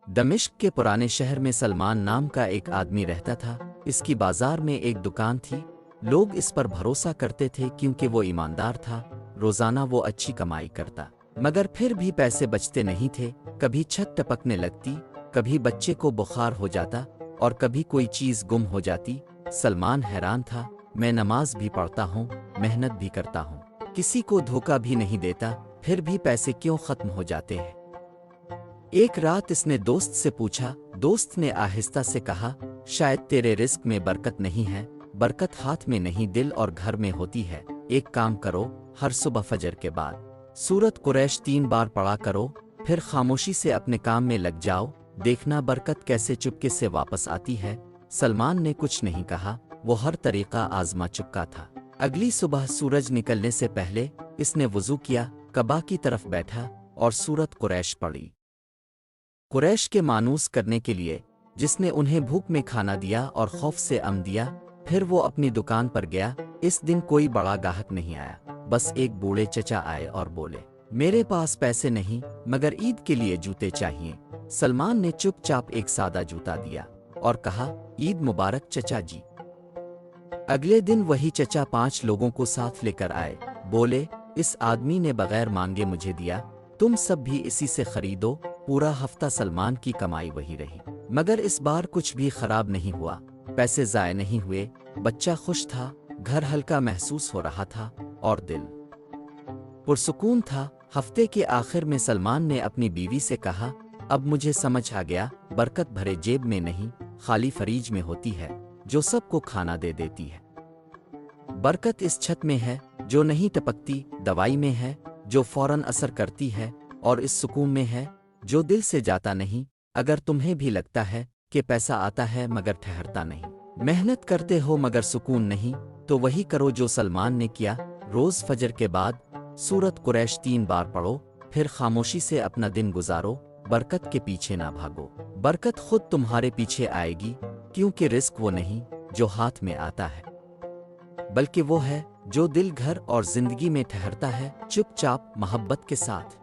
دمشق کے پرانے شہر میں سلمان نام کا ایک آدمی رہتا تھا۔ اس کی بازار میں ایک دکان تھی۔ لوگ اس پر بھروسہ کرتے تھے کیونکہ وہ ایماندار تھا۔ روزانہ وہ اچھی کمائی کرتا، مگر پھر بھی پیسے بچتے نہیں تھے۔ کبھی چھت ٹپکنے لگتی، کبھی بچے کو بخار ہو جاتا اور کبھی کوئی چیز گم ہو جاتی۔ سلمان حیران تھا، میں نماز بھی پڑھتا ہوں، محنت بھی کرتا ہوں، کسی کو دھوکہ بھی نہیں دیتا، پھر بھی پیسے کیوں ختم ہو جاتے ہیں؟ ایک رات اس نے دوست سے پوچھا۔ دوست نے آہستہ سے کہا، شاید تیرے رزق میں برکت نہیں ہے۔ برکت ہاتھ میں نہیں، دل اور گھر میں ہوتی ہے۔ ایک کام کرو، ہر صبح فجر کے بعد سورۃ قریش 3 بار پڑھا کرو، پھر خاموشی سے اپنے کام میں لگ جاؤ، دیکھنا برکت کیسے چپکے سے واپس آتی ہے۔ سلمان نے کچھ نہیں کہا، وہ ہر طریقہ آزما چکا تھا۔ اگلی صبح سورج نکلنے سے پہلے اس نے وضو کیا، کعبہ کی طرف بیٹھا اور سورۃ قریش پڑھی۔ قریش کے مانوس کرنے کے لیے، جس نے انہیں بھوک میں کھانا دیا اور خوف سے امن دیا۔ پھر وہ اپنی دکان پر گیا۔ اس دن کوئی بڑا گاہک نہیں آیا، بس ایک بوڑھے چچا آئے اور بولے، میرے پاس پیسے نہیں، مگر عید کے لیے جوتے چاہیے۔ سلمان نے چپ چاپ ایک سادہ جوتا دیا اور کہا، عید مبارک چچا جی۔ اگلے دن وہی چچا 5 لوگوں کو ساتھ لے کر آئے، بولے، اس آدمی نے بغیر مانگے مجھے دیا، تم سب بھی اسی سے خریدو۔ پورا ہفتہ سلمان کی کمائی وہی رہی، مگر اس بار کچھ بھی خراب نہیں ہوا، پیسے ضائع نہیں ہوئے، بچہ خوش تھا، گھر ہلکا محسوس ہو رہا تھا اور دل پرسکون تھا۔ ہفتے کے آخر میں سلمان نے اپنی بیوی سے کہا، اب مجھے سمجھ آ گیا، برکت بھرے جیب میں نہیں، خالی فریج میں ہوتی ہے، جو سب کو کھانا دے دیتی ہے۔ برکت اس چھت میں ہے جو نہیں ٹپکتی، دوائی میں ہے جو فوراً اثر کرتی ہے، اور اس سکون میں ہے جو دل سے جاتا نہیں۔ اگر تمہیں بھی لگتا ہے کہ پیسہ آتا ہے مگر ٹھہرتا نہیں، محنت کرتے ہو مگر سکون نہیں، تو وہی کرو جو سلمان نے کیا۔ روز فجر کے بعد سورۃ قریش 3 بار پڑھو، پھر خاموشی سے اپنا دن گزارو۔ برکت کے پیچھے نہ بھاگو، برکت خود تمہارے پیچھے آئے گی، کیونکہ رزق وہ نہیں جو ہاتھ میں آتا ہے، بلکہ وہ ہے جو دل، گھر اور زندگی میں ٹھہرتا ہے، چپ چاپ، محبت کے ساتھ۔